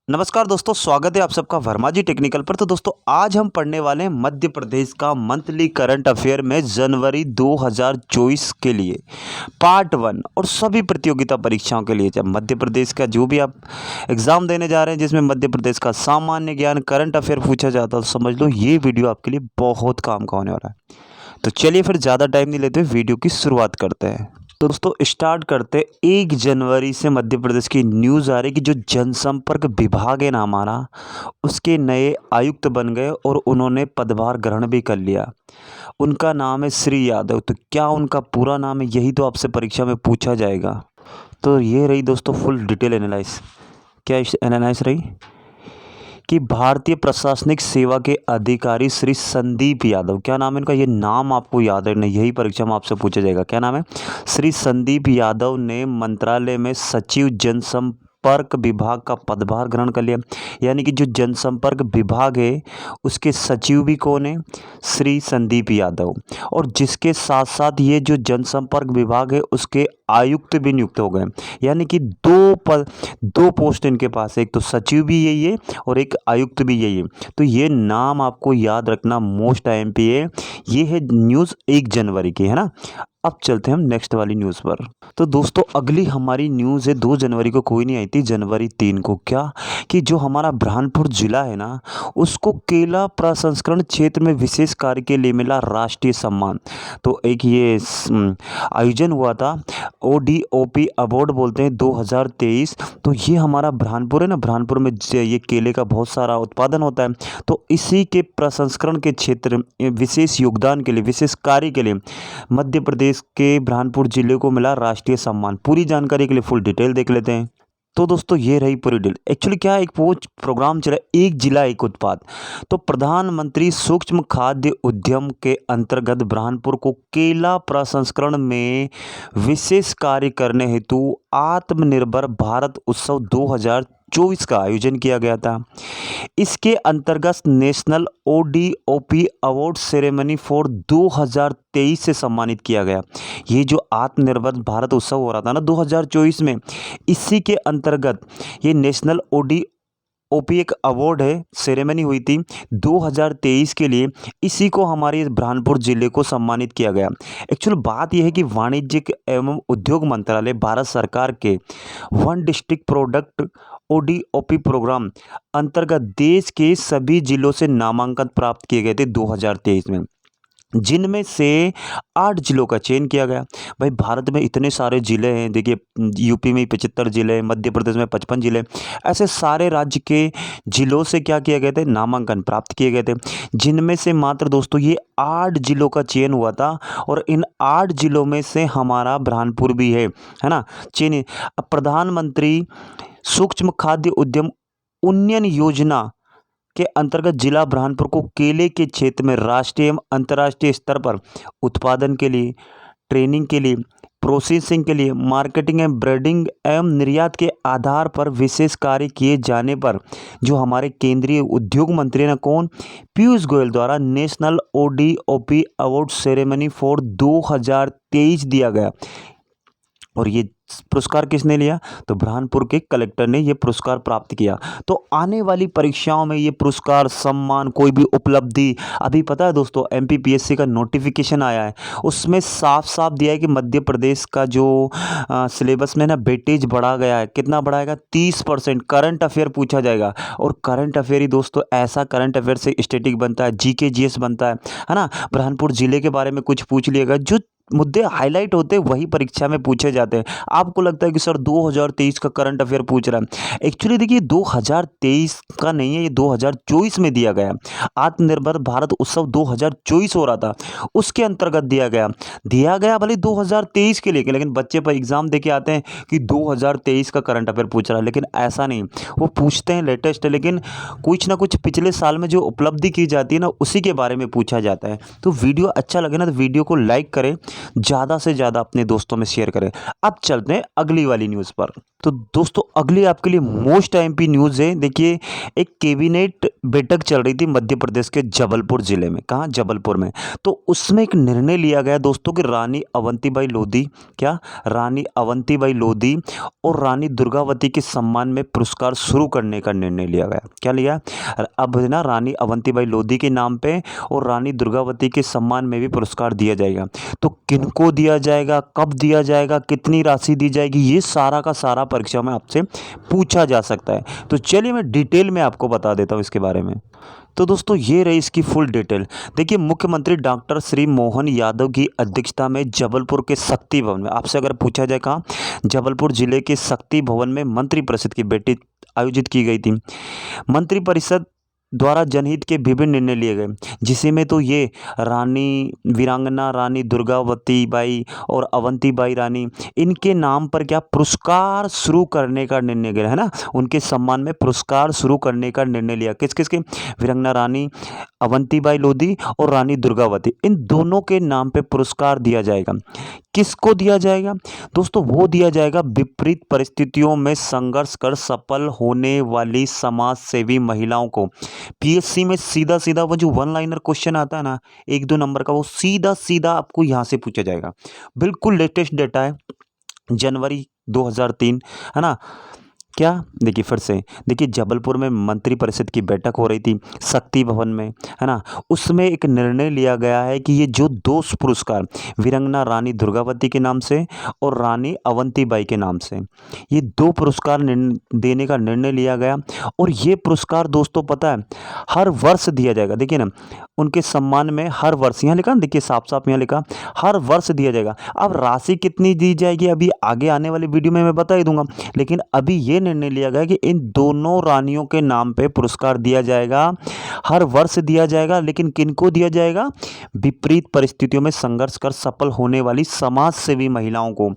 नमस्कार दोस्तों, स्वागत है आप सबका वर्मा जी टेक्निकल पर। तो दोस्तों आज हम पढ़ने वाले हैं मध्य प्रदेश का मंथली करंट अफेयर में जनवरी 2024 के लिए पार्ट 1 और सभी प्रतियोगिता परीक्षाओं के लिए। जब मध्य प्रदेश का जो भी आप एग्ज़ाम देने जा रहे हैं जिसमें मध्य प्रदेश का सामान्य ज्ञान करंट अफेयर पूछा जाता है, तो समझ लो ये वीडियो आपके लिए बहुत काम का होने वाला है। तो चलिए फिर ज़्यादा टाइम नहीं लेते, वीडियो की शुरुआत करते हैं। तो दोस्तों स्टार्ट करते 1 जनवरी से मध्य प्रदेश की न्यूज़ आ रही कि जो जनसंपर्क विभाग है ना हमारा, उसके नए आयुक्त बन गए और उन्होंने पदभार ग्रहण भी कर लिया। उनका नाम है श्री यादव। तो क्या उनका पूरा नाम है, यही तो आपसे परीक्षा में पूछा जाएगा। तो ये रही दोस्तों फुल डिटेल एनालाइज। क्या एनालाइज रही कि भारतीय प्रशासनिक सेवा के अधिकारी श्री संदीप यादव, क्या नाम है इनका, ये नाम आपको याद है नहीं, यही परीक्षा में आपसे पूछा जाएगा। क्या नाम है? श्री संदीप यादव ने मंत्रालय में सचिव जनसंपर्क विभाग का पदभार ग्रहण कर लिया। यानी कि जो जनसंपर्क विभाग है उसके सचिव भी कौन है? श्री संदीप यादव। और जिसके साथ साथ ये जो जनसंपर्क विभाग है उसके आयुक्त भी नियुक्त हो गए। यानी कि दो पोस्ट इनके पास है, एक तो सचिव भी यही है और एक आयुक्त भी यही है। तो ये नाम आपको याद रखना, मोस्ट आईएमपी है। ये है न्यूज़ 1 जनवरी की, है ना। अब चलते हैं हम नेक्स्ट वाली न्यूज़ पर। तो दोस्तों अगली हमारी न्यूज़ है 2 जनवरी को, कोई नहीं आई थी, जनवरी 3 को। क्या कि जो हमारा बुरहानपुर जिला है ना, उसको केला प्रसंस्करण क्षेत्र में विशेष कार्य के लिए मिला राष्ट्रीय सम्मान। तो एक ये आयोजन हुआ था, ODOP अवार्ड बोलते हैं 2023। तो ये हमारा बुरहानपुर है ना, बुरहानपुर में ये केले का बहुत सारा उत्पादन होता है। तो इसी के प्रसंस्करण के क्षेत्र में विशेष योगदान के लिए, विशेष कार्य के लिए मध्य प्रदेश के बुरहानपुर जिले को मिला राष्ट्रीय सम्मान। पूरी जानकारी के लिए फुल डिटेल देख लेते हैं। तो दोस्तों ये रही पूरी डिटेल। एक्चुअली क्या है, एक वो प्रोग्राम चला, एक जिला एक उत्पाद। तो प्रधानमंत्री सूक्ष्म खाद्य उद्यम के अंतर्गत बुरहानपुर को केला प्रसंस्करण में विशेष कार्य करने हेतु आत्मनिर्भर भारत उत्सव 2024 का आयोजन किया गया था। इसके अंतर्गत national ODOP award ceremony for 2023 से सम्मानित किया गया। ये जो आत्मनिर्भर भारत उत्सव हो रहा था ना 2024 में, इसी के अंतर्गत ये नेशनल ODOP एक अवार्ड है, सेरेमनी हुई थी 2023 के लिए। इसी को हमारे बुरहानपुर जिले को सम्मानित किया गया। एक्चुअल बात यह है कि वाणिज्यिक एवं उद्योग मंत्रालय भारत सरकार के one district product ODOP program अंतर्गत देश के सभी जिलों से नामांकन प्राप्त किए गए थे 2023 में, जिनमें से 8 जिलों का चयन किया गया। भाई भारत में इतने सारे ज़िले हैं, देखिए यूपी में 75 ज़िले, मध्य प्रदेश में 55 ज़िले, ऐसे सारे राज्य के ज़िलों से क्या किए गए थे, नामांकन प्राप्त किए गए थे। जिनमें से मात्र दोस्तों ये 8 जिलों का चयन हुआ था और इन 8 जिलों में से हमारा बुरहानपुर भी है ना चयन। अब प्रधानमंत्री सूक्ष्म खाद्य उद्यम उन्नयन योजना के अंतर्गत जिला बुरहानपुर को केले के क्षेत्र में राष्ट्रीय एवं अंतर्राष्ट्रीय स्तर पर उत्पादन के लिए, ट्रेनिंग के लिए, प्रोसेसिंग के लिए, मार्केटिंग एवं ब्रांडिंग एवं निर्यात के आधार पर विशेष कार्य किए जाने पर जो हमारे केंद्रीय उद्योग मंत्री ने कौन, पीयूष गोयल द्वारा national ODOP award ceremony for 2023 दिया गया। और ये पुरस्कार किसने लिया? तो बुरहानपुर के कलेक्टर ने ये पुरस्कार प्राप्त किया। तो आने वाली परीक्षाओं में ये पुरस्कार, सम्मान, कोई भी उपलब्धि, अभी पता है दोस्तों MPPSC का नोटिफिकेशन आया है, उसमें साफ साफ दिया है कि मध्य प्रदेश का जो सिलेबस में ना वेटेज बढ़ा गया है। कितना बढ़ाएगा? 30% करंट अफेयर पूछा जाएगा। और करंट अफेयर ही दोस्तों ऐसा करंट अफेयर से स्टैटिक बनता है, GK GS बनता है ना। बुरहानपुर जिले के बारे में कुछ पूछ लिएगा, जो मुद्दे हाईलाइट होते हैं वही परीक्षा में पूछे जाते हैं। आपको लगता है कि सर 2023 का करंट अफेयर पूछ रहा है, एक्चुअली देखिए 2023 का नहीं है, ये 2024 में दिया गया। आत्मनिर्भर भारत उत्सव 2024 हो रहा था, उसके अंतर्गत दिया गया भले 2023 के लिए, लेकिन बच्चे पर एग्जाम दे के आते हैं कि 2023 का करंट अफेयर पूछ रहा है। लेकिन ऐसा नहीं, वो पूछते हैं लेटेस्ट, लेकिन कुछ ना कुछ पिछले साल में जो उपलब्धि की जाती है ना, उसी के बारे में पूछा जाता है। तो वीडियो अच्छा लगे ना तो वीडियो को लाइक करें, ज़्यादा से ज़्यादा अपने दोस्तों में शेयर करें। अब चलते हैं अगली वाली न्यूज़ पर। तो दोस्तों अगली आपके लिए मोस्ट आईएमपी न्यूज़ है। देखिए, एक कैबिनेट बैठक चल रही थी मध्य प्रदेश के जबलपुर ज़िले में। कहाँ? जबलपुर में। तो उसमें एक निर्णय लिया गया दोस्तों कि रानी अवंतीबाई लोधी, क्या? रानी अवंतीबाई लोधी और रानी दुर्गावती के सम्मान में पुरस्कार शुरू करने का निर्णय लिया गया। क्या लिया? अब है ना, रानी अवंतीबाई लोधी के नाम पे और रानी दुर्गावती के सम्मान में भी पुरस्कार दिया जाएगा। तो किनको दिया जाएगा, कब दिया जाएगा, कितनी राशि दी जाएगी, ये सारा का सारा परीक्षा में आपसे पूछा जा सकता है। तो चलिए मैं डिटेल में आपको बता देता हूँ इसके बारे में। तो दोस्तों ये रही इसकी फुल डिटेल। देखिए, मुख्यमंत्री डॉक्टर श्री मोहन यादव की अध्यक्षता में जबलपुर के शक्ति भवन में, आपसे अगर पूछा जाए कहाँ, जबलपुर जिले के शक्ति भवन में मंत्री परिषद की बैठक आयोजित की गई थी। मंत्री परिषद द्वारा जनहित के विभिन्न निर्णय लिए गए, जिसमें तो ये रानी वीरांगना रानी दुर्गावती बाई और अवंतीबाई रानी, इनके नाम पर क्या पुरस्कार शुरू करने का निर्णय लिया है ना, उनके सम्मान में पुरस्कार शुरू करने का निर्णय लिया। किस किस के? वीरांगना रानी अवंतीबाई लोधी और रानी दुर्गावती, इन दोनों के नाम पे पुरस्कार दिया जाएगा। किसको दिया जाएगा दोस्तों? वो दिया जाएगा विपरीत परिस्थितियों में संघर्ष कर सफल होने वाली समाज सेवी महिलाओं को। पीएससी में सीधा सीधा वो जो वन लाइनर क्वेश्चन आता है ना, 1-2 नंबर का, वो सीधा सीधा आपको यहाँ से पूछा जाएगा। बिल्कुल लेटेस्ट डेटा है, जनवरी 2003, है ना। क्या? देखिए फिर से, देखिए जबलपुर में मंत्री परिषद की बैठक हो रही थी शक्ति भवन में, है ना। उसमें एक निर्णय लिया गया है कि ये जो दो पुरस्कार वीरांगना रानी दुर्गावती के नाम से और रानी अवंतीबाई के नाम से, ये दो पुरस्कार देने का निर्णय लिया गया। और ये पुरस्कार दोस्तों पता है हर वर्ष दिया जाएगा। देखिए ना, उनके सम्मान में हर वर्ष, यहाँ लिखा, देखिए साफ साफ यहाँ लिखा, हर वर्ष दिया जाएगा। अब राशि कितनी दी जाएगी अभी आगे आने वाली वीडियो में मैं बता ही दूंगा, लेकिन अभी ये निर्णय लिया गया कि इन दोनों रानियों के नाम पे पुरस्कार दिया जाएगा, हर वर्ष दिया जाएगा। लेकिन किनको दिया जाएगा? विपरीत परिस्थितियों में संघर्ष कर सफल होने वाली समाज सेवी महिलाओं को।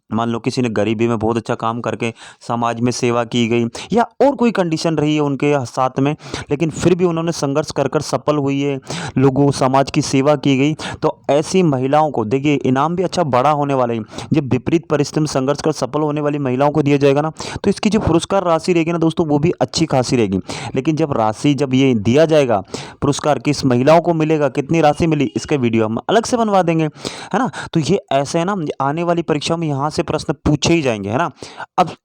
मान लो किसी ने गरीबी में बहुत अच्छा काम करके समाज में सेवा की गई, या और कोई कंडीशन रही है उनके साथ में, लेकिन फिर भी उन्होंने संघर्ष कर कर सफल हुई है, लोगों समाज की सेवा की गई, तो ऐसी महिलाओं को देखिए इनाम भी अच्छा बड़ा होने वाला है। जब विपरीत परिस्थिति में संघर्ष कर सफल होने वाली महिलाओं को दिया जाएगा ना, तो इसकी जो पुरस्कार राशि रहेगी ना दोस्तों, वो भी अच्छी खासी रहेगी। लेकिन जब ये दिया जाएगा पुरस्कार, किस महिलाओं को मिलेगा, कितनी राशि मिली, इसके वीडियो हम अलग से बनवा देंगे, है ना। तो ये ऐसे है ना, आने वाली परीक्षा में यहाँ से प्रश्न पूछे ही जाएंगे, है ना। अब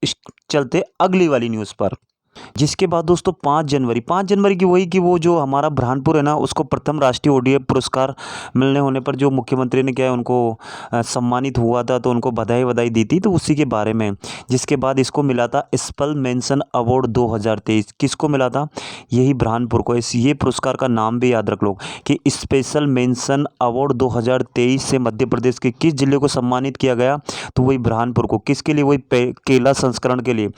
चलते अगली वाली न्यूज़ पर, जिसके बाद दोस्तों 5 जनवरी की वही कि वो जो हमारा बुरहानपुर है ना, उसको प्रथम राष्ट्रीय ओडीएफ पुरस्कार मिलने होने पर जो मुख्यमंत्री ने क्या है उनको सम्मानित हुआ था, तो उनको बधाई दी थी, तो उसी के बारे में। जिसके बाद इसको मिला था स्पेशल मेंशन अवार्ड 2023। किसको मिला था? यही बुरहानपुर को। ये पुरस्कार का नाम भी याद रख लो कि स्पेशल मेंशन अवार्ड 2023 से मध्य प्रदेश के किस जिले को सम्मानित किया गया? तो वही बुरहानपुर को। किसके लिए? वही केला संस्करण के लिए।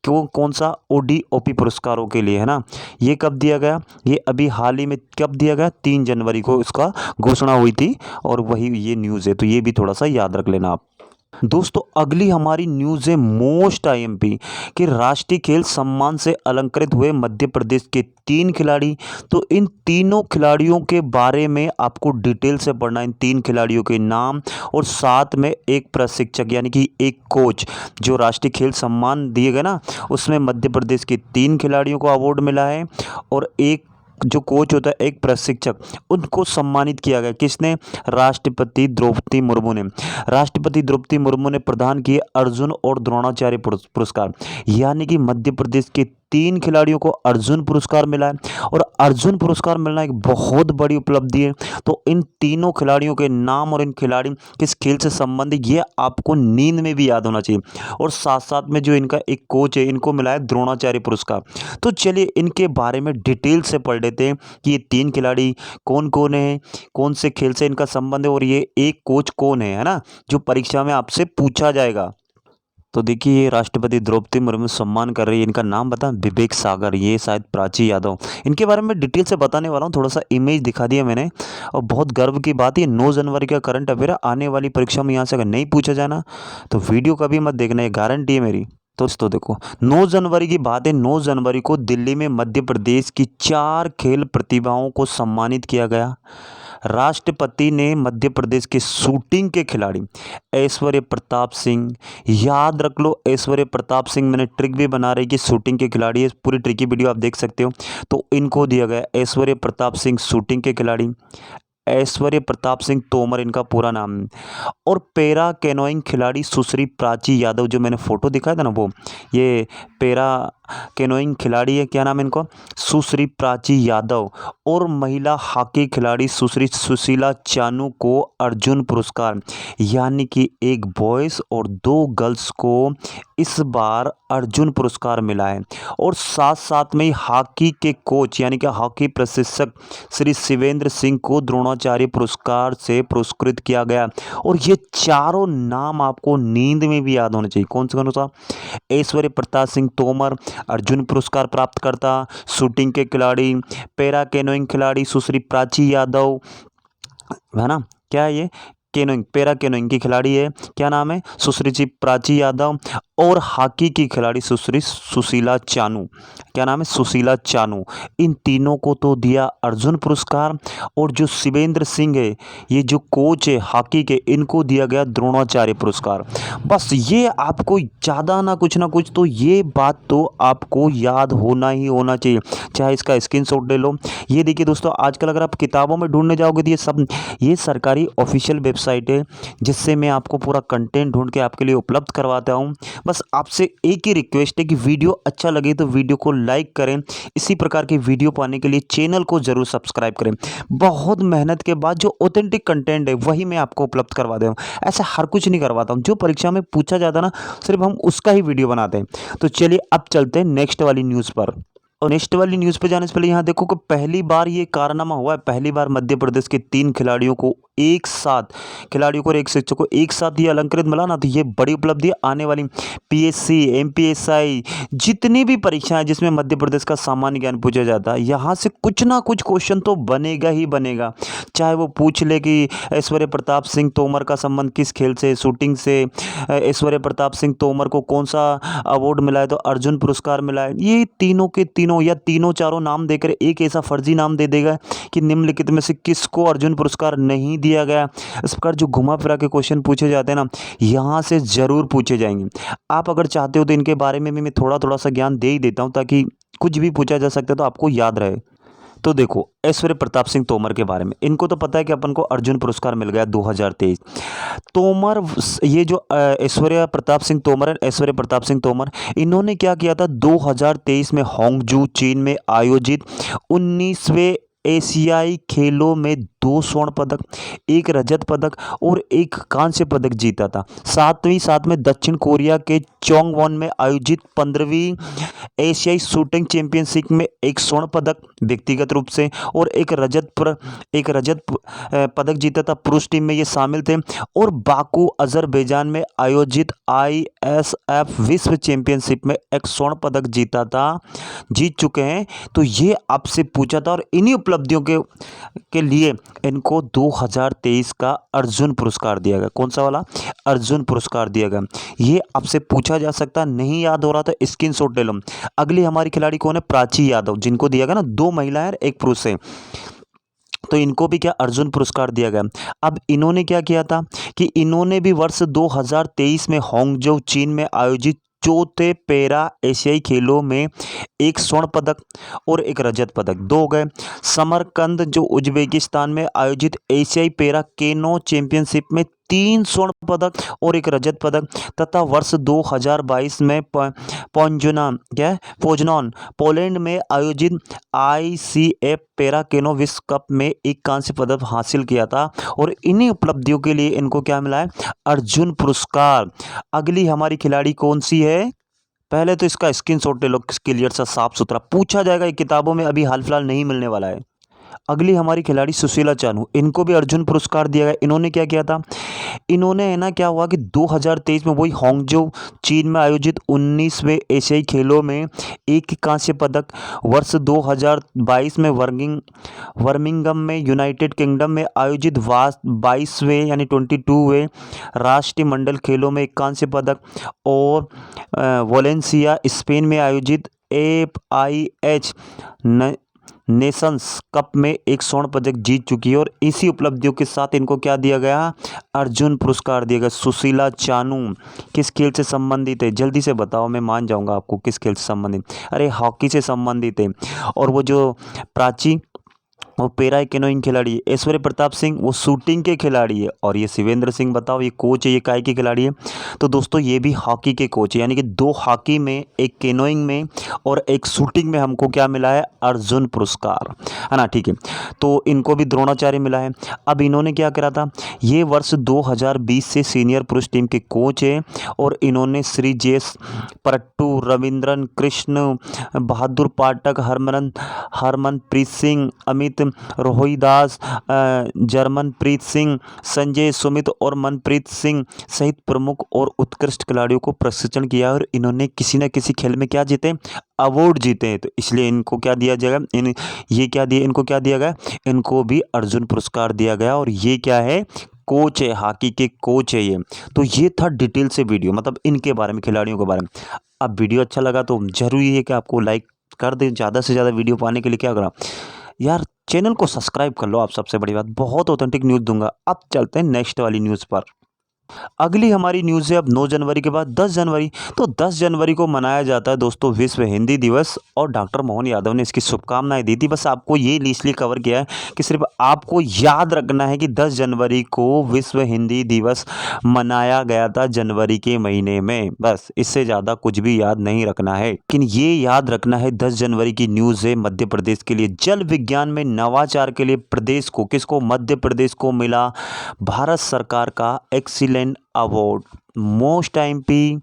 कौन सा? ओडीओपी पुरस्कारों के लिए, है ना। ये कब दिया गया? ये अभी हाल ही में कब दिया गया? 3 जनवरी को इसका घोषणा हुई थी, और वही ये न्यूज़ है, तो ये भी थोड़ा सा याद रख लेना आप। दोस्तों अगली हमारी न्यूज़ है मोस्ट आईएमपी कि राष्ट्रीय खेल सम्मान से अलंकृत हुए मध्य प्रदेश के 3 खिलाड़ी। तो इन तीनों खिलाड़ियों के बारे में आपको डिटेल से पढ़ना, इन 3 खिलाड़ियों के नाम और साथ में एक प्रशिक्षक यानी कि एक कोच। जो राष्ट्रीय खेल सम्मान दिए गए ना, उसमें मध्य प्रदेश के 3 खिलाड़ियों को अवार्ड मिला है, और एक जो कोच होता है, एक प्रशिक्षक, उनको सम्मानित किया गया। किसने? राष्ट्रपति द्रौपदी मुर्मू ने। राष्ट्रपति द्रौपदी मुर्मू ने प्रदान किए अर्जुन और द्रोणाचार्य पुरस्कार। यानी कि मध्य प्रदेश के 3 खिलाड़ियों को अर्जुन पुरस्कार मिला है, और अर्जुन पुरस्कार मिलना एक बहुत बड़ी उपलब्धि है। तो इन तीनों खिलाड़ियों के नाम और इन खिलाड़ी किस खेल से संबंधित, ये आपको नींद में भी याद होना चाहिए। और साथ साथ में जो इनका एक कोच है, इनको मिला है द्रोणाचार्य पुरस्कार। तो चलिए इनके बारे में डिटेल से पढ़ लेते हैं कि ये 3 खिलाड़ी कौन कौन है, कौन से खेल से इनका संबंध है, और ये एक कोच कौन है ना, जो परीक्षा में आपसे पूछा जाएगा। तो देखिए, ये राष्ट्रपति द्रौपदी मुर्मू सम्मान कर रही है, इनका नाम बता, विवेक सागर, ये शायद प्राची यादव। इनके बारे में डिटेल से बताने वाला हूँ, थोड़ा सा इमेज दिखा दिया मैंने। और बहुत गर्व की बात है, 9 जनवरी का करंट अफेयर, आने वाली परीक्षा में यहाँ से अगर नहीं पूछा जाना तो वीडियो कभी मत देखना, ये गारंटी है मेरी। तो दोस्तों देखो, 9 जनवरी की बात है। 9 जनवरी को दिल्ली में मध्य प्रदेश की 4 खेल प्रतिभाओं को सम्मानित किया गया। राष्ट्रपति ने मध्य प्रदेश के शूटिंग के खिलाड़ी ऐश्वर्य प्रताप सिंह, याद रख लो ऐश्वर्य प्रताप सिंह, मैंने ट्रिक भी बना रही कि शूटिंग के खिलाड़ी है, पूरी ट्रिक की वीडियो आप देख सकते हो। तो इनको दिया गया ऐश्वर्य प्रताप सिंह शूटिंग के खिलाड़ी, ऐश्वर्य प्रताप सिंह तोमर इनका पूरा नाम। और पैरा कैनोइंग खिलाड़ी सुश्री प्राची यादव, जो मैंने फोटो दिखाया था ना वो, ये पैरा कैनोइंग खिलाड़ी है, क्या नाम है इनको, सुश्री प्राची यादव। और महिला हॉकी खिलाड़ी सुश्री सुशीला चानू को अर्जुन पुरस्कार, यानी कि एक बॉयज़ और 2 गर्ल्स को इस बार अर्जुन पुरस्कार मिला है। और साथ साथ में ही हॉकी के कोच यानी कि हॉकी प्रशिक्षक श्री शिवेंद्र सिंह को द्रोणाचार्य पुरस्कार से पुरस्कृत किया गया। और ये चारों नाम आपको नींद में भी याद होने चाहिए। कौन सा? ऐश्वर्य प्रताप सिंह तोमर अर्जुन पुरस्कार प्राप्त करता, शूटिंग के खिलाड़ी, पैरा कैनोइंग खिलाड़ी सुश्री प्राची यादव, है ना, क्या है ये, कैनोइंग, पैरा कैनोइंग की खिलाड़ी है, क्या नाम है, सुश्री जी प्राची यादव। और हॉकी की खिलाड़ी सुश्री सुशीला चानू, क्या नाम है, सुशीला चानू। इन तीनों को तो दिया अर्जुन पुरस्कार। और जो शिवेंद्र सिंह है, ये जो कोच है हॉकी के, इनको दिया गया द्रोणाचार्य पुरस्कार। बस ये आपको ज़्यादा ना कुछ तो ये बात तो आपको याद होना ही होना चाहिए, चाहे इसका स्क्रीनशॉट ले लो। ये देखिए दोस्तों, आजकल अगर आप किताबों में ढूंढने जाओगे तो ये सरकारी ऑफिशियल वेबसाइट है, जिससे मैं आपको पूरा कंटेंट ढूंढ के आपके लिए उपलब्ध करवाता हूँ। बस आपसे एक ही रिक्वेस्ट है कि वीडियो अच्छा लगे तो वीडियो को लाइक करें। इसी प्रकार के वीडियो पाने के लिए चैनल को जरूर सब्सक्राइब करें। बहुत मेहनत के बाद जो ऑथेंटिक कंटेंट है वही मैं आपको उपलब्ध करवा दे रहा हूँ। ऐसा हर कुछ नहीं करवाता हूँ, जो परीक्षा में पूछा जाता है ना, सिर्फ हम उसका ही वीडियो बनाते हैं। तो चलिए अब चलते हैं नेक्स्ट वाली न्यूज़ पर। और नेक्स्ट वाली न्यूज़ पे जाने से पहले यहाँ देखो कि पहली बार ये कारनामा हुआ है, पहली बार मध्य प्रदेश के 3 खिलाड़ियों को एक साथ, खिलाड़ियों को और एक शिक्षक को एक साथ ये अलंकृत मिला ना, तो ये बड़ी उपलब्धि आने वाली पीएससी, एमपीएसआई, जितनी भी परीक्षाएं जिसमें मध्य प्रदेश का सामान्य ज्ञान पूछा जाता है, यहाँ से कुछ ना कुछ क्वेश्चन तो बनेगा ही बनेगा। चाहे वो पूछ ले कि ऐश्वर्य प्रताप सिंह तोमर का संबंध किस खेल से, शूटिंग से, ऐश्वर्य प्रताप सिंह तोमर को कौन सा अवार्ड मिला है, तो अर्जुन पुरस्कार मिला है। ये तीनों के तीनों या तीनों चारों नाम देकर एक ऐसा फर्जी नाम दे देगा कि निम्नलिखित में से किसको अर्जुन पुरस्कार नहीं दिया गया। इस प्रकार जो घुमा फिरा के क्वेश्चन पूछे जाते हैं ना, यहाँ से ज़रूर पूछे जाएंगे। आप अगर चाहते हो तो इनके बारे में भी मैं थोड़ा थोड़ा सा ज्ञान दे ही देता हूँ, ताकि कुछ भी पूछा जा सकता है तो आपको याद रहे। तो देखो ऐश्वर्य प्रताप सिंह तोमर के बारे में, इनको तो पता है कि अपन को अर्जुन पुरस्कार मिल गया 2023। तोमर, ये जो ऐश्वर्य प्रताप सिंह तोमर है, ऐश्वर्य प्रताप सिंह तोमर, इन्होंने क्या किया था, 2023 में हांगझू चीन में आयोजित 19वें एशियाई खेलों में 2 स्वर्ण पदक, 1 रजत पदक और 1 कांस्य पदक जीता था। साथ में दक्षिण कोरिया के चोंगवॉन में आयोजित 15वीं एशियाई शूटिंग चैंपियनशिप में 1 स्वर्ण पदक व्यक्तिगत रूप से और 1 रजत पदक जीता था, पुरुष टीम में ये शामिल थे। और बाकू अजरबैजान में आयोजित ISF विश्व चैंपियनशिप में 1 स्वर्ण पदक जीत चुके हैं। तो ये आपसे पूछा था, और इन्हीं उपलब्धियों के लिए इनको 2023 का अर्जुन पुरस्कार दिया गया। कौन सा वाला? अर्जुन पुरस्कार दिया गया। ये आपसे पूछा जा सकता, नहीं याद हो रहा था स्क्रीनशॉट ले लो। अगली हमारी खिलाड़ी कौन है? प्राची यादव, जिनको दिया गया ना, 2 महिलाएं और 1 पुरुष है, तो इनको भी क्या अर्जुन पुरस्कार दिया गया। अब इन्होंने क्या किया था कि इन्होंने भी वर्ष 2023 में हांगझू चीन में आयोजित चौथे पैरा एशियाई खेलों में 1 स्वर्ण पदक और 1 रजत पदक, 2 हो गए। समरकंद जो उज्बेकिस्तान में आयोजित एशियाई पैरा केनो चैंपियनशिप में 3 स्वर्ण पदक और 1 रजत पदक, तथा वर्ष 2022 में पोजनॉन पोलैंड में आयोजित ICF पैरा केनो विश्व कप में 1 कांस्य पदक हासिल किया था। और इन्हीं उपलब्धियों के लिए इनको क्या मिला है? अर्जुन पुरस्कार। अगली हमारी खिलाड़ी कौन सी है? पहले तो इसका स्क्रीनशॉट ले लो, क्लियर सा साफ सुथरा पूछा जाएगा, ये किताबों में अभी हाल फिलहाल नहीं मिलने वाला है। अगली हमारी खिलाड़ी सुशीला चानू, इनको भी अर्जुन पुरस्कार दिया गया। इन्होंने क्या किया था, इन्होंने है ना, क्या हुआ कि 2023 में वही हांगझू चीन में आयोजित 19वें एशियाई खेलों में 1 कांस्य पदक, वर्ष 2022 में बर्मिंघम में यूनाइटेड किंगडम में आयोजित 22वें यानी 22वें राष्ट्रीय मंडल खेलों में 1 कांस्य पदक, और वोलेंसिया स्पेन में आयोजित FIH नेशंस कप में एक स्वर्ण पदक जीत चुकी है और इसी उपलब्धियों के साथ इनको क्या दिया गया, अर्जुन पुरस्कार दिया गया। सुशीला चानू किस खेल से संबंधित है, जल्दी से बताओ, मैं मान जाऊंगा आपको किस खेल से संबंधित। अरे हॉकी से संबंधित है। और वो जो प्राची वो पैरा कैनोइंग खिलाड़ी है। ऐश्वर्य प्रताप सिंह वो शूटिंग के खिलाड़ी है। और ये शिवेंद्र सिंह बताओ ये कोच है, ये काय के खिलाड़ी है। तो दोस्तों ये भी हॉकी के कोच है, यानी कि 2 हॉकी में, एक कैनोइंग में और एक शूटिंग में हमको क्या मिला है, अर्जुन पुरस्कार, है ना। ठीक है, तो इनको भी द्रोणाचार्य मिला है। अब इन्होंने क्या करा था, ये वर्ष 2020 से सीनियर पुरुष टीम के कोच है और इन्होंने श्री जेस परट्टू, रविंद्रन कृष्ण, बहादुर पाठक, हरमनप्रीत सिंह, अमित रोहिदास, जर्मनप्रीत सिंह, संजय सुमित और मनप्रीत सिंह सहित प्रमुख और उत्कृष्ट खिलाड़ियों को प्रशिक्षण किया और इन्होंने किसी न किसी खेल में क्या जीते, अवार्ड जीते हैं। तो इसलिए इनको क्या दिया जाएगा, इनको क्या दिया गया, इनको भी अर्जुन पुरस्कार दिया गया। और ये क्या है, कोच है, हॉकी के कोच है ये। तो ये था डिटेल से वीडियो, मतलब इनके बारे में, खिलाड़ियों के बारे में। अब वीडियो अच्छा लगा तो जरूरी है कि आपको लाइक कर दें। ज़्यादा से ज़्यादा वीडियो पाने के लिए क्या करा यार, चैनल को सब्सक्राइब कर लो। आप सबसे बड़ी बात, बहुत ऑथेंटिक न्यूज़ दूंगा। अब चलते हैं नेक्स्ट वाली न्यूज़ पर। अगली हमारी न्यूज़ है अब 9 जनवरी के बाद 10 जनवरी। तो 10 जनवरी को मनाया जाता है दोस्तों विश्व हिंदी दिवस और डॉक्टर मोहन यादव ने इसकी शुभकामनाएं दी थी। बस आपको ये इसलिए कवर किया है कि सिर्फ आपको याद रखना है कि 10 जनवरी को विश्व हिंदी दिवस मनाया गया था जनवरी के महीने में। बस इससे ज़्यादा कुछ भी याद नहीं रखना है, लेकिन ये याद रखना है 10 जनवरी की न्यूज़ है मध्य प्रदेश के लिए। जल विज्ञान में नवाचार के लिए प्रदेश को, किसको, मध्य प्रदेश को मिला भारत सरकार का एक्सीलेंट अवार्ड। मोस्ट एमपी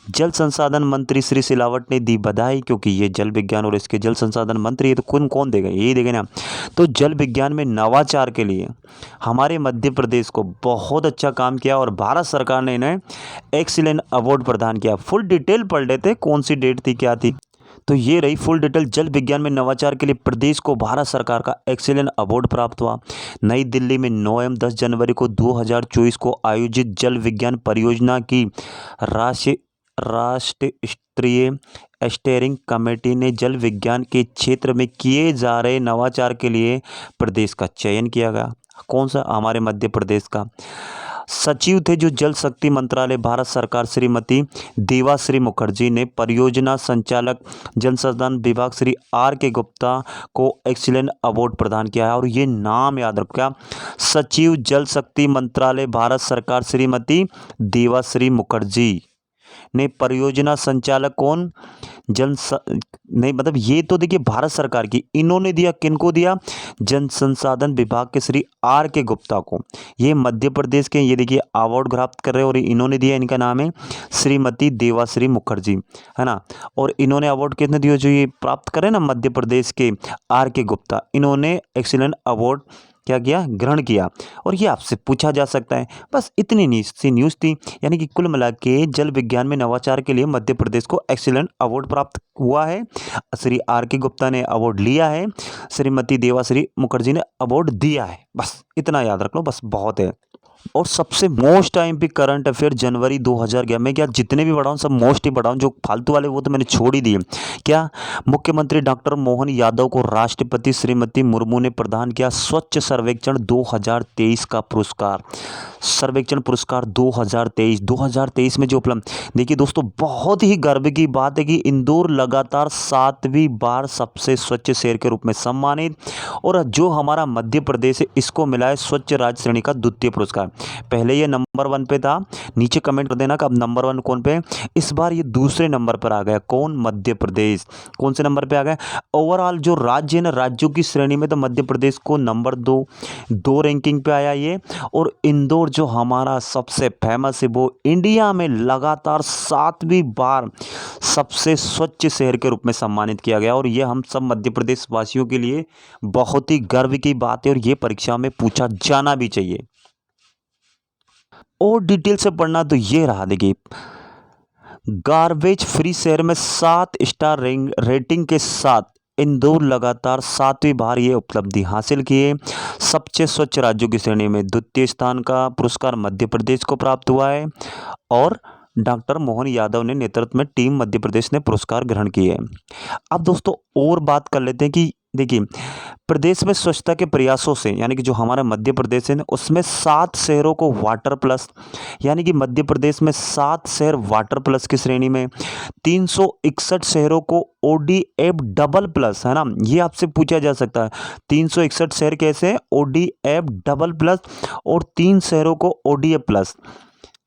जल संसाधन मंत्री श्री सिलावट ने दी बधाई, क्योंकि ये जल विज्ञान और इसके जल संसाधन मंत्री है, तो कौन देगा, यही देगा ना। तो जल विज्ञान में नवाचार के लिए हमारे मध्य प्रदेश को बहुत अच्छा काम किया और भारत सरकार ने इन्हें एक्सीलेंट अवार्ड प्रदान किया। फुल डिटेल पढ़ लेते, कौन सी डेट थी, क्या थी। तो ये रही फुल डिटेल। जल विज्ञान में नवाचार के लिए प्रदेश को भारत सरकार का एक्सीलेंट अवार्ड प्राप्त हुआ। नई दिल्ली में 9 एवं 10 जनवरी को 2024 को आयोजित जल विज्ञान परियोजना की राष्ट्रीय स्टीयरिंग कमेटी ने जल विज्ञान के क्षेत्र में किए जा रहे नवाचार के लिए प्रदेश का चयन किया गया। कौन सा, हमारे मध्य प्रदेश का। सचिव थे जो जल शक्ति मंत्रालय भारत सरकार श्रीमती देवाश्री मुखर्जी ने। परियोजना संचालक जल संसाधन विभाग श्री आर के गुप्ता को एक्सीलेंट अवार्ड प्रदान किया है। और ये नाम याद रखो, क्या, सचिव जल शक्ति मंत्रालय भारत सरकार श्रीमती देवाश्री मुखर्जी ने। परियोजना संचालक कौन, नहीं, मतलब ये तो देखिए भारत सरकार की, इन्होंने दिया, किनको दिया, जल संसाधन विभाग के श्री आर के गुप्ता को। ये मध्य प्रदेश के, ये देखिए अवार्ड प्राप्त कर रहे हैं और इन्होंने दिया, इनका नाम है श्रीमती देवाश्री मुखर्जी, है ना। और इन्होंने अवार्ड कितने दिए, जो ये प्राप्त करे ना मध्य प्रदेश के आर के गुप्ता, इन्होंने एक्सीलेंट अवार्ड क्या किया, ग्रहण किया। और ये आपसे पूछा जा सकता है। बस इतनी सी न्यूज़ थी, यानी कि कुल मिला के जल विज्ञान में नवाचार के लिए मध्य प्रदेश को एक्सीलेंट अवार्ड प्राप्त हुआ है। श्री आर के गुप्ता ने अवार्ड लिया है, श्रीमती देवाश्री मुखर्जी ने अवार्ड दिया है। बस इतना याद रख लो, बस बहुत है। और सबसे मोस्ट टाइम पे करंट अफेयर जनवरी 2011 में, क्या जितने भी बढ़ाऊँ सब मोस्ट ही बढ़ाऊँ, जो फालतू वाले वो तो मैंने छोड़ ही दिए। क्या, मुख्यमंत्री डॉक्टर मोहन यादव को राष्ट्रपति श्रीमती मुर्मू ने प्रदान किया स्वच्छ सर्वेक्षण 2023 का पुरस्कार। सर्वेक्षण पुरस्कार 2023 में जो उपलब्ध, देखिए दोस्तों बहुत ही गर्व की बात है कि इंदौर लगातार 7वीं बार सबसे स्वच्छ शहर के रूप में सम्मानित। और जो हमारा मध्य प्रदेश है इसको मिला है स्वच्छ राज्य श्रेणी का द्वितीय पुरस्कार। पहले ये नंबर 1 पे था, नीचे कमेंट कर देना कि अब नंबर 1 कौन पे। इस बार ये दूसरे नंबर पर आ गया, कौन, मध्य प्रदेश। कौन से नंबर पे आ गया, ओवरऑल जो राज्य है ना, राज्यों की श्रेणी में तो मध्य प्रदेश को नंबर 2 रैंकिंग पे आया ये। और इंदौर जो हमारा सबसे फेमस है वो इंडिया में लगातार 7वीं बार सबसे स्वच्छ शहर के रूप में सम्मानित किया गया। और ये हम सब मध्य प्रदेश वासियों के लिए बहुत ही गर्व की बात है और ये परीक्षा में पूछा जाना भी चाहिए। और डिटेल से पढ़ना तो ये रहा, देखिए गार्बेज फ्री शहर में 7 स्टार रेटिंग के साथ इंदौर लगातार 7वीं बार ये उपलब्धि हासिल किए। सबसे स्वच्छ राज्यों की श्रेणी में द्वितीय स्थान का पुरस्कार मध्य प्रदेश को प्राप्त हुआ है। और डॉक्टर मोहन यादव ने नेतृत्व में टीम मध्य प्रदेश ने पुरस्कार ग्रहण किए। अब दोस्तों और बात कर लेते हैं कि देखिए, प्रदेश में स्वच्छता के प्रयासों से यानी कि जो हमारा मध्य प्रदेश है ना, उसमें 7 शहरों को वाटर प्लस, यानी कि मध्य प्रदेश में 7 शहर वाटर प्लस की श्रेणी में, 361 शहरों को ओडीएफ डबल प्लस, है ना? ये आपसे पूछा जा सकता है। 361 शहर कैसे हैं? ओडीएफ डबल प्लस, और 3 शहरों को ओडीएफ प्लस,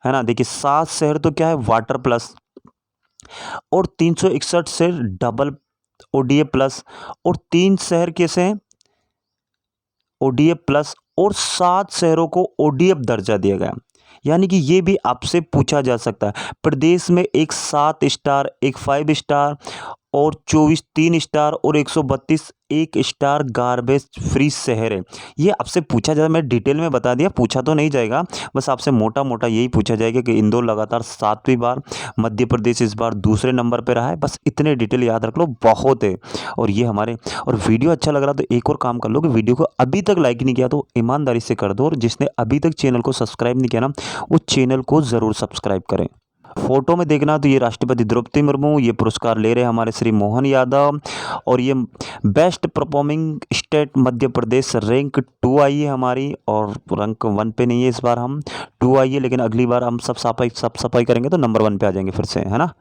है ना? देखिए 7 शहर तो क्या है? वाटर प्लस, और 361 शहर डबल ओडीएफ प्लस, और 3 शहर कैसे हैं? ओडीएफ प्लस, और 7 शहरों को ओडीएफ दर्जा दिया गया। यानी कि ये भी आपसे पूछा जा सकता है। प्रदेश में एक 7 स्टार, एक 5 स्टार, और 24 3 स्टार, और 132 1 स्टार गार्बेज फ्री शहर है। ये आपसे पूछा जाए, मैं डिटेल में बता दिया, पूछा तो नहीं जाएगा, बस आपसे मोटा मोटा यही पूछा जाएगा कि इंदौर लगातार 7वीं बार, मध्य प्रदेश इस बार दूसरे नंबर पर रहा है। बस इतने डिटेल याद रख लो, बहुत है। और ये हमारे, और वीडियो अच्छा लग रहा तो एक और काम कर लो कि वीडियो को अभी तक लाइक नहीं किया तो ईमानदारी से कर दो, और जिसने अभी तक चैनल को सब्सक्राइब नहीं किया ना, वो चैनल को ज़रूर सब्सक्राइब करें। फोटो में देखना तो ये राष्ट्रपति द्रौपदी मुर्मू, ये पुरस्कार ले रहे हैं हमारे श्री मोहन यादव, और ये best performing state Madhya Pradesh rank 2 आई है हमारी, और रैंक 1 पे नहीं है, इस बार हम 2 आई है, लेकिन अगली बार हम सब सफाई करेंगे तो नंबर 1 पे आ जाएंगे फिर से, है ना?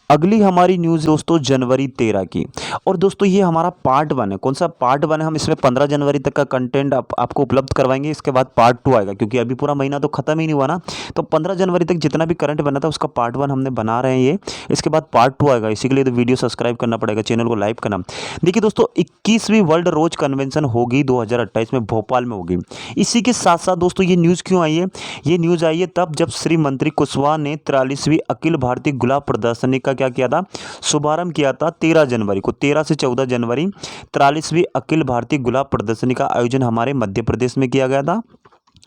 अगली हमारी न्यूज़ दोस्तों जनवरी 13 की, और दोस्तों ये हमारा पार्ट 1 है। कौन सा पार्ट 1 है? हम इसमें 15 जनवरी तक का कंटेंट आपको उपलब्ध करवाएंगे, इसके बाद पार्ट 2 आएगा, क्योंकि अभी पूरा महीना तो खत्म ही नहीं हुआ ना। तो 15 जनवरी तक जितना भी करंट बना था उसका पार्ट 1 हमने बना रहे हैं ये, इसके बाद पार्ट 2 आएगा। इसी के लिए तो वीडियो सब्सक्राइब करना पड़ेगा, चैनल को लाइक करना। देखिए दोस्तों, 21वीं वर्ल्ड रोज कन्वेंशन होगी 2028 में, भोपाल में होगी। इसी के साथ साथ दोस्तों ये न्यूज़ क्यों आई है? ये न्यूज़ आई है तब जब श्री मंत्री कुशवाहा ने 43वीं अखिल भारतीय गुलाब प्रदर्शनी का क्या किया था? शुभारंभ किया था 13 जनवरी को, 13 से 14 जनवरी 43वीं अखिल भारतीय गुलाब प्रदर्शनी का आयोजन हमारे मध्य प्रदेश में किया गया था।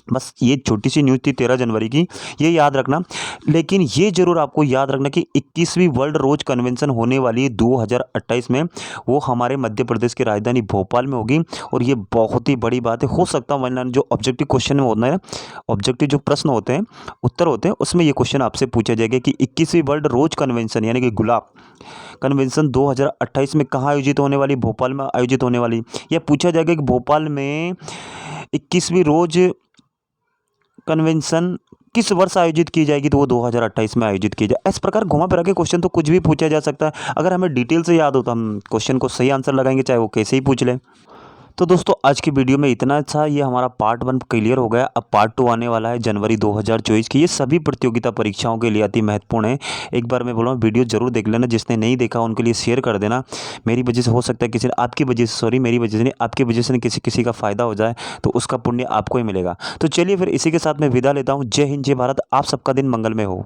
बस ये छोटी सी न्यूज़ थी 13 जनवरी की, ये याद रखना। लेकिन ये जरूर आपको याद रखना कि 21वीं वर्ल्ड रोज कन्वेंशन होने वाली है 2028 में, वो हमारे मध्य प्रदेश की राजधानी भोपाल में होगी, और ये बहुत ही बड़ी बात है। हो सकता है वरना जो ऑब्जेक्टिव क्वेश्चन में होता है, ऑब्जेक्टिव जो प्रश्न होते हैं, उत्तर होते हैं, उसमें ये क्वेश्चन आपसे पूछा जाएगा कि 21वीं वर्ल्ड रोज कन्वेंशन यानी कि गुलाब कन्वेंशन 2028 में कहाँ आयोजित होने वाली? भोपाल में आयोजित होने वाली। यह पूछा जाएगा कि भोपाल में 21वीं रोज कन्वेंशन किस वर्ष आयोजित की जाएगी? तो वो 2028 में आयोजित की जाए। इस प्रकार घुमा फिरा के क्वेश्चन तो कुछ भी पूछा जा सकता है। अगर हमें डिटेल से याद हो तो हम क्वेश्चन को सही आंसर लगाएंगे, चाहे वो कैसे ही पूछ लें। तो दोस्तों आज की वीडियो में इतना अच्छा, ये हमारा पार्ट 1 क्लियर हो गया। अब पार्ट 2 आने वाला है जनवरी 2024 की। ये सभी प्रतियोगिता परीक्षाओं के लिए अति महत्वपूर्ण है। एक बार मैं बोल रहा हूँ, वीडियो जरूर देख लेना, जिसने नहीं देखा उनके लिए शेयर कर देना। मेरी वजह से हो सकता है किसी, आपकी वजह से, सॉरी मेरी वजह से नहीं, आपकी वजह से किसी का फायदा हो जाए तो उसका पुण्य आपको ही मिलेगा। तो चलिए फिर इसी के साथ मैं विदा लेता हूँ। जय हिंद, जय भारत। आप सबका दिन मंगलमय हो।